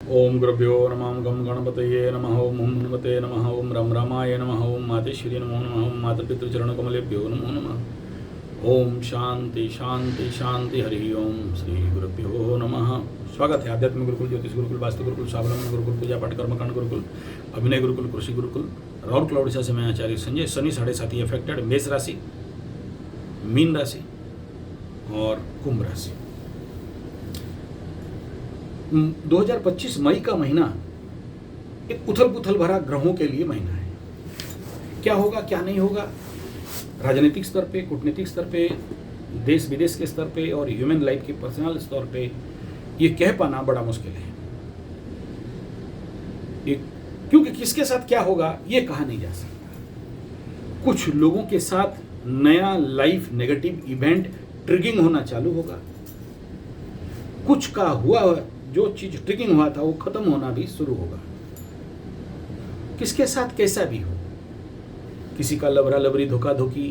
ओम गुरुभ्यो नमः गम गणपतये नमः ओम हनुमते नमः ओम रम रामाय नमः ओम मातेश्वरी नमो नमः ओम मातापितृचरणकमलेभ्यो नमो नमः। ओम शांति शांति शांति हरि ओम श्री गुरुभ्यो नमः। स्वागत है आध्यात्मिक गुरुकुल, ज्योतिष गुरुकुल, वास्तु गुरुकुल, स्वावलंबन गुरुकुल, पूजा पाठ कर्मकांड गुरुकुल, अभिनय गुरुकुल, कृषि गुरुकुल, राउरकेला उड़ीसा से मैं आचार्य संजय। शनि 7.5 अफेक्टेड मेष राशि, मीन राशि और कुंभ राशि। 2025 मई का महीना एक उथल पुथल भरा ग्रहों के लिए महीना है। क्या होगा क्या नहीं होगा, राजनीतिक स्तर पे, कूटनीतिक स्तर पे, देश विदेश के स्तर पे और ह्यूमन लाइफ के पर्सनल स्तर पे ये कह पाना बड़ा मुश्किल है। क्योंकि किसके साथ क्या होगा ये कहा नहीं जा सकता। कुछ लोगों के साथ नया लाइफ नेगेटिव इवेंट ट्रिगिंग होना चालू होगा, कुछ का हुआ जो चीज ट्रिगिंग हुआ था वो खत्म होना भी शुरू होगा। किसके साथ कैसा भी हो, किसी का लबरा लबरी धोखा धोखी,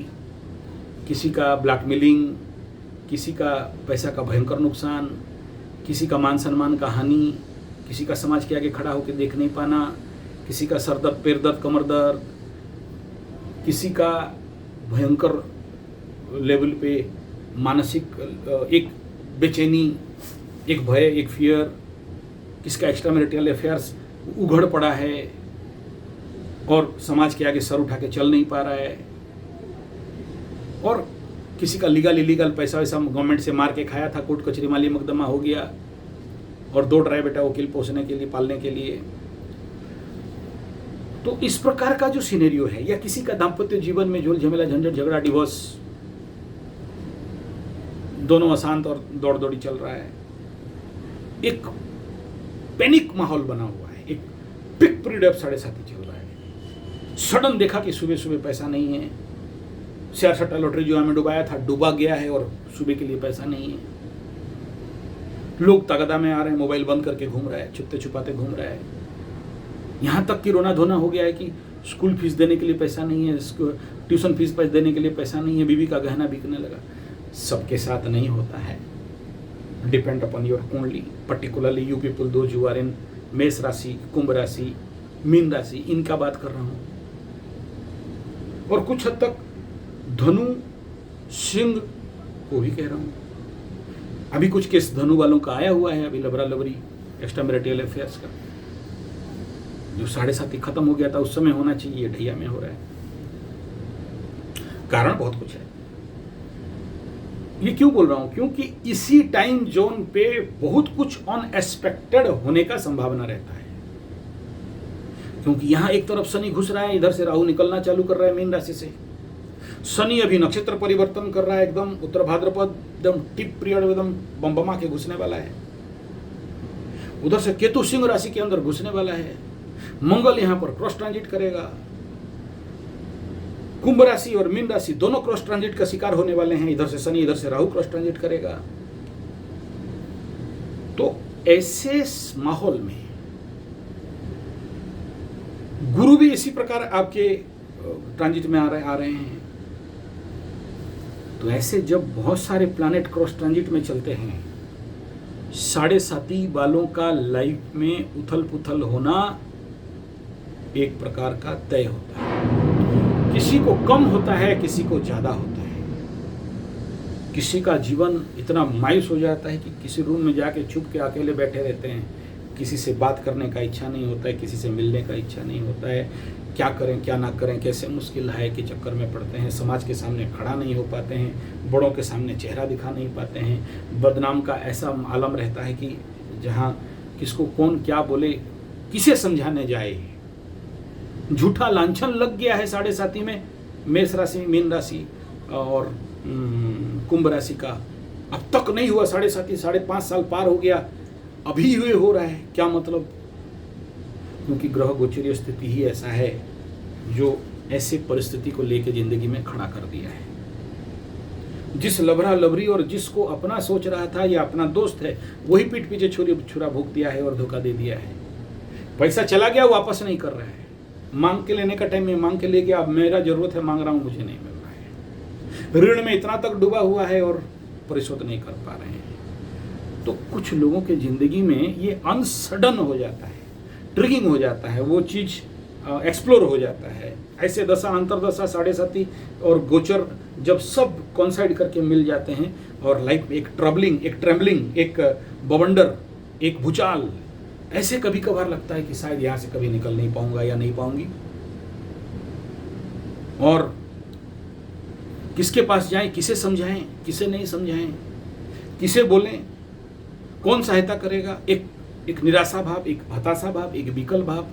किसी का ब्लैकमेलिंग, किसी का पैसा का भयंकर नुकसान, किसी का मान सम्मान का हानि, किसी का समाज के आगे खड़ा होकर देख नहीं पाना, किसी का सर दर्द, पैर दर्द, कमर दर्द, किसी का भयंकर लेवल पे मानसिक एक बेचैनी, एक भय, एक फियर, किसका एक्स्ट्रा मैरिटल अफेयर्स उघड़ पड़ा है और समाज के आगे सर उठा के चल नहीं पा रहा है, और किसी का लीगल इलीगल पैसा वैसा गवर्नमेंट से मार के खाया था, कोर्ट कचहरी माली मुकदमा हो गया और 2 ड्राई बेटा वकील पोसने के लिए, पालने के लिए। तो इस प्रकार का जो सिनेरियो है, या किसी का दाम्पत्य जीवन में झोल झमेला, झंझट, झगड़ा, डिवोर्स, दोनों अशांत और दौड़ दौड़ी चल रहा है, एक पैनिक माहौल बना हुआ है, एक पिक पीरियड ऑफ 7.5 चल रहा है। सडन देखा कि सुबह सुबह पैसा नहीं है, शेयर सट्टा लॉटरी जो हमें डुबाया था डूबा गया है और सुबह के लिए पैसा नहीं है। लोग तगदा में आ रहे हैं, मोबाइल बंद करके घूम रहा है, छुपते छुपाते घूम रहा है। यहाँ तक कि रोना धोना हो गया है कि स्कूल फीस देने के लिए पैसा नहीं है, ट्यूशन फीस देने के लिए पैसा नहीं है, बीवी का गहना बिकने लगा। सबके साथ नहीं होता है, depend upon your kundli, particularly you people those who are in Mesh rashi, कुंभ राशि, मीन राशि, इनका बात कर रहा हूं। और कुछ हद तक धनु, सिंह को भी कह रहा हूं। अभी कुछ केस धनु वालों का आया हुआ है, अभी लबरा लबरी, एक्स्ट्रा मैरिटल अफेयर्स का, जो 7.5 खत्म हो गया था उस समय होना चाहिए, ढैया में हो रहा है। कारण बहुत कुछ है। ये क्यों बोल रहा हूं? क्योंकि इसी टाइम जोन पे बहुत कुछ अनएक्सपेक्टेड होने का संभावना रहता है। क्योंकि यहां एक तरफ शनि घुस रहा है, इधर से राहु निकलना चालू कर रहा है मीन राशि से। शनि अभी नक्षत्र परिवर्तन कर रहा है, एकदम उत्तर भाद्रपद, एकदम टिप पीरियड, एकदम बमबमा के घुसने वाला है। उधर से केतु सिंह राशि के अंदर घुसने वाला है। मंगल यहां पर क्रॉस ट्रांजिट करेगा। कुंभ राशि और मीन राशि दोनों क्रॉस ट्रांजिट का शिकार होने वाले हैं। इधर से शनि, इधर से राहु क्रॉस ट्रांजिट करेगा। तो ऐसे माहौल में गुरु भी इसी प्रकार आपके ट्रांजिट में आ रहे हैं। तो ऐसे जब बहुत सारे प्लैनेट क्रॉस ट्रांजिट में चलते हैं, 7.5 वालों का लाइफ में उथल पुथल होना एक प्रकार का तय होता है। किसी को कम होता है, किसी को ज्यादा होता है। किसी का जीवन इतना मायूस हो जाता है कि किसी रूम में जाके छुप के अकेले बैठे रहते हैं, किसी से बात करने का इच्छा नहीं होता है, किसी से मिलने का इच्छा नहीं होता है। क्या करें क्या ना करें, कैसे मुश्किल है के चक्कर में पड़ते हैं। समाज के सामने खड़ा नहीं हो पाते हैं, बड़ों के सामने चेहरा दिखा नहीं पाते हैं। बदनाम का ऐसा आलम रहता है कि जहाँ किसको कौन क्या बोले, किसे समझाने जाए। झूठा लांछन लग गया है 7.5 में मेष राशि, मीन राशि और कुंभ राशि का। अब तक नहीं हुआ 7.5, 5.5 साल पार हो गया, अभी हुए हो रहा है। क्या मतलब? क्योंकि ग्रह गोचरीय स्थिति ही ऐसा है जो ऐसे परिस्थिति को लेकर जिंदगी में खड़ा कर दिया है। जिस लबरा लबरी और जिसको अपना सोच रहा था या अपना दोस्त है, वही पीठ पीछे छुरा भोंक दिया है और धोखा दे दिया है। पैसा चला गया, वापस नहीं कर रहा है। मांग के लेने का टाइम में मांग के ले गया, अब मेरा जरूरत है, मांग रहा हूं, मुझे नहीं मिल रहा है। ऋण में इतना तक डूबा हुआ है और परिशोध नहीं कर पा रहे हैं। तो कुछ लोगों के ज़िंदगी में ये अनसडन हो जाता है, ट्रिगिंग हो जाता है, वो चीज़ एक्सप्लोर हो जाता है। ऐसे दशा, अंतरदशा, साढ़े साथी और गोचर जब सब कॉन्साइड करके मिल जाते हैं और लाइफ में एक ट्रेम्बलिंग, एक बवंडर, एक भूचाल, ऐसे कभी कभार लगता है कि शायद यहाँ से कभी निकल नहीं पाऊंगा या नहीं पाऊंगी। और किसके पास जाएं, किसे समझाएं, किसे नहीं समझाएं, किसे बोलें, कौन सहायता करेगा। एक निराशा भाव, एक हताशा भाव, एक विकल भाव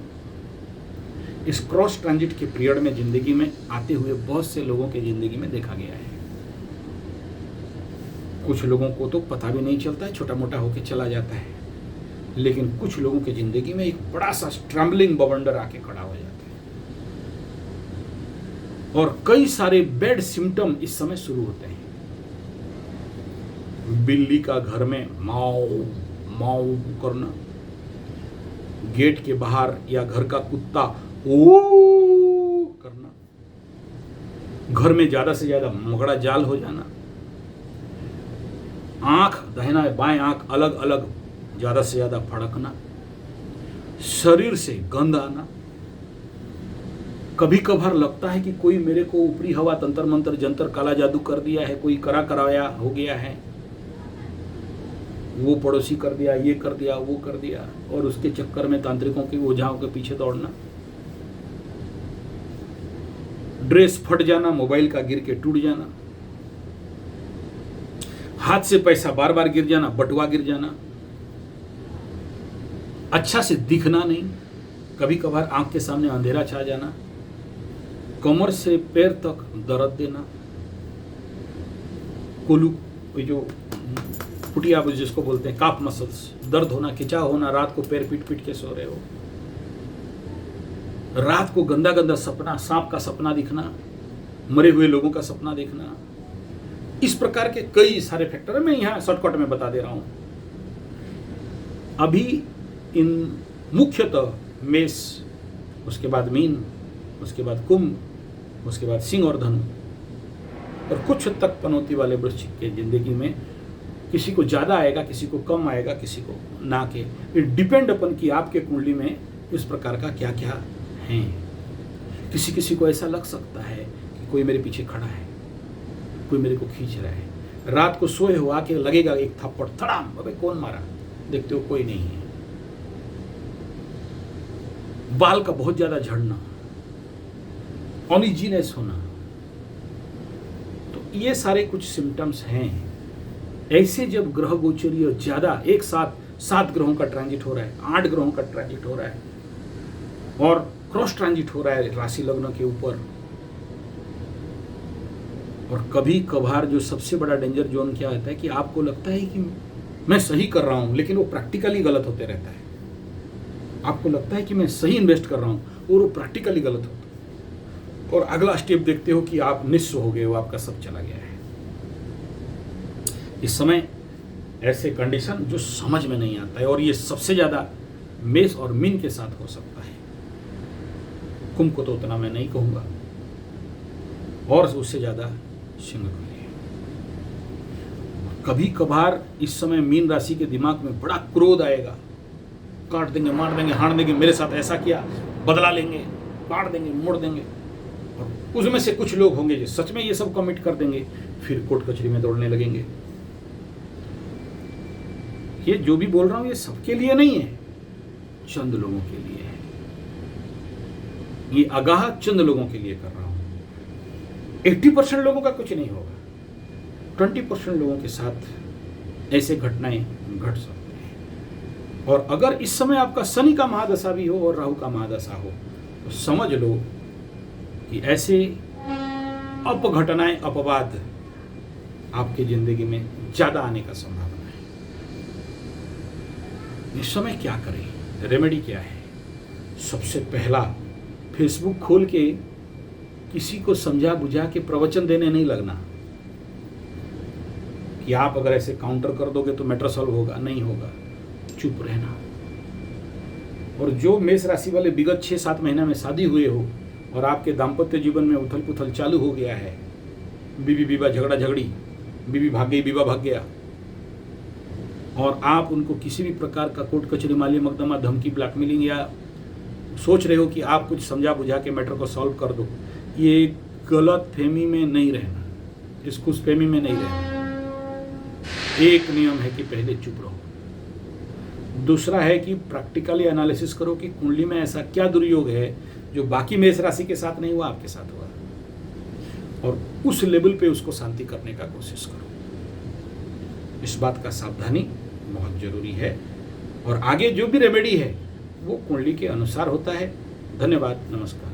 इस क्रॉस ट्रांजिट के पीरियड में जिंदगी में आते हुए बहुत से लोगों के जिंदगी में देखा गया है। कुछ लोगों को तो पता भी नहीं चलता है, छोटा मोटा होकर चला जाता है, लेकिन कुछ लोगों के जिंदगी में एक बड़ा सा ट्रम्बलिंग बवंडर आके खड़ा हो जाता है और कई सारे बैड सिम्टम इस समय शुरू होते हैं। बिल्ली का घर में माओ माओ करना, गेट के बाहर या घर का कुत्ता ओ करना, घर में ज्यादा से ज्यादा मकड़ा जाल हो जाना, आंख दाहिना बाएं आंख अलग अलग ज्यादा से ज्यादा फड़कना, शरीर से गंध आना। कभी कभार लगता है कि कोई मेरे को ऊपरी हवा तंत्र मंत्र जंतर काला जादू कर दिया है, कोई कराया हो गया है, वो पड़ोसी कर दिया, ये कर दिया, वो कर दिया, और उसके चक्कर में तांत्रिकों के ओझाओं के पीछे दौड़ना। ड्रेस फट जाना, मोबाइल का गिर के टूट जाना, हाथ से पैसा बार बार गिर जाना, बटुआ गिर जाना, अच्छा से दिखना नहीं, कभी कभार आंख के सामने अंधेरा छा जाना, कमर से पैर तक दर्द देना, कोलू जो पुटिया जिसको बोलते हैं काफ मसल्स दर्द होना, खिंचा होना, रात को पैर पीट पीट के सो रहे हो, रात को गंदा गंदा सपना, सांप का सपना दिखना, मरे हुए लोगों का सपना देखना। इस प्रकार के कई सारे फैक्टर मैं यहां शॉर्टकट में बता दे रहा हूं। अभी इन मुख्यतः मेष, उसके बाद मीन, उसके बाद कुंभ, उसके बाद सिंह और धनु, और कुछ तक पनौती वाले वृश्चिक के जिंदगी में किसी को ज़्यादा आएगा, किसी को कम आएगा, किसी को ना के। इट डिपेंड अपन कि आपके कुंडली में इस प्रकार का क्या क्या है। किसी किसी को ऐसा लग सकता है कि कोई मेरे पीछे खड़ा है, कोई मेरे को खींच रहा है, रात को सोए हो आके लगेगा एक थप्पड़, थड़ाम, अबे कौन मारा, देखते हो कोई नहीं है। बाल का बहुत ज्यादा झड़ना, ऑनिजीनेस होना, तो ये सारे कुछ सिम्टम्स हैं। ऐसे जब ग्रह गोचरीय ज्यादा एक साथ 7 ग्रहों का ट्रांजिट हो रहा है, 8 ग्रहों का ट्रांजिट हो रहा है और क्रॉस ट्रांजिट हो रहा है राशि लग्न के ऊपर, और कभी कभार जो सबसे बड़ा डेंजर जोन क्या होता है कि आपको लगता है कि मैं सही कर रहा हूं, लेकिन वो प्रैक्टिकली गलत होते रहता है। आपको लगता है कि मैं सही इन्वेस्ट कर रहा हूं और वो प्रैक्टिकली गलत होता है, और अगला स्टेप देखते हो कि आप निस्स हो गए हो, आपका सब चला गया है। इस समय ऐसे कंडीशन जो समझ में नहीं आता है, और ये सबसे ज्यादा मेष और मीन के साथ हो सकता है। कुंभ को तो उतना मैं नहीं कहूंगा, और उससे ज्यादा सिंह को लिए। कभी कभार इस समय मीन राशि के दिमाग में बड़ा क्रोध आएगा, काट देंगे, मार देंगे, हाड़ देंगे, मेरे साथ ऐसा किया, बदला लेंगे, काट देंगे, मोड़ देंगे। और उसमें से कुछ लोग होंगे जो सच में ये सब कमिट कर देंगे, फिर कोर्ट कचहरी में दौड़ने लगेंगे। ये जो भी बोल रहा हूं ये सबके लिए नहीं है, चंद लोगों के लिए है। ये आगाह चंद लोगों के लिए कर रहा हूं। 80% लोगों का कुछ नहीं होगा, 20% लोगों के साथ ऐसे घटनाएं घट सकती हैं। और अगर इस समय आपका शनि का महादशा भी हो और राहु का महादशा हो, तो समझ लो कि ऐसे अपघटनाएं, अपवाद आपकी जिंदगी में ज्यादा आने का संभावना है। इस समय क्या करें, रेमेडी क्या है? सबसे पहला, फेसबुक खोल के किसी को समझा बुझा के प्रवचन देने नहीं लगना कि आप अगर ऐसे काउंटर कर दोगे तो मैटर सॉल्व होगा, नहीं होगा। चुप रहना। और जो मेष राशि वाले विगत 6-7 महीना में शादी हुए हो और आपके दाम्पत्य जीवन में उथल पुथल चालू हो गया है, बीवी विवाह झगड़ा झगड़ी, बीवी भाग गई, विवाह भाग गया, और आप उनको किसी भी प्रकार का कोर्ट कचहरी माली मुकदमा धमकी ब्लैकमेलिंग या सोच रहे हो कि आप कुछ समझा बुझा के मैटर को सॉल्व कर दो, ये गलत फहमी में नहीं रहना, इस खुशफहमी में नहीं रहना। एक नियम है कि पहले चुप रहो। दूसरा है कि प्रैक्टिकली एनालिसिस करो कि कुंडली में ऐसा क्या दुर्योग है जो बाकी मेष राशि के साथ नहीं हुआ, आपके साथ हुआ, और उस लेवल पे उसको शांति करने का कोशिश करो। इस बात का सावधानी बहुत जरूरी है, और आगे जो भी रेमेडी है वो कुंडली के अनुसार होता है। धन्यवाद, नमस्कार।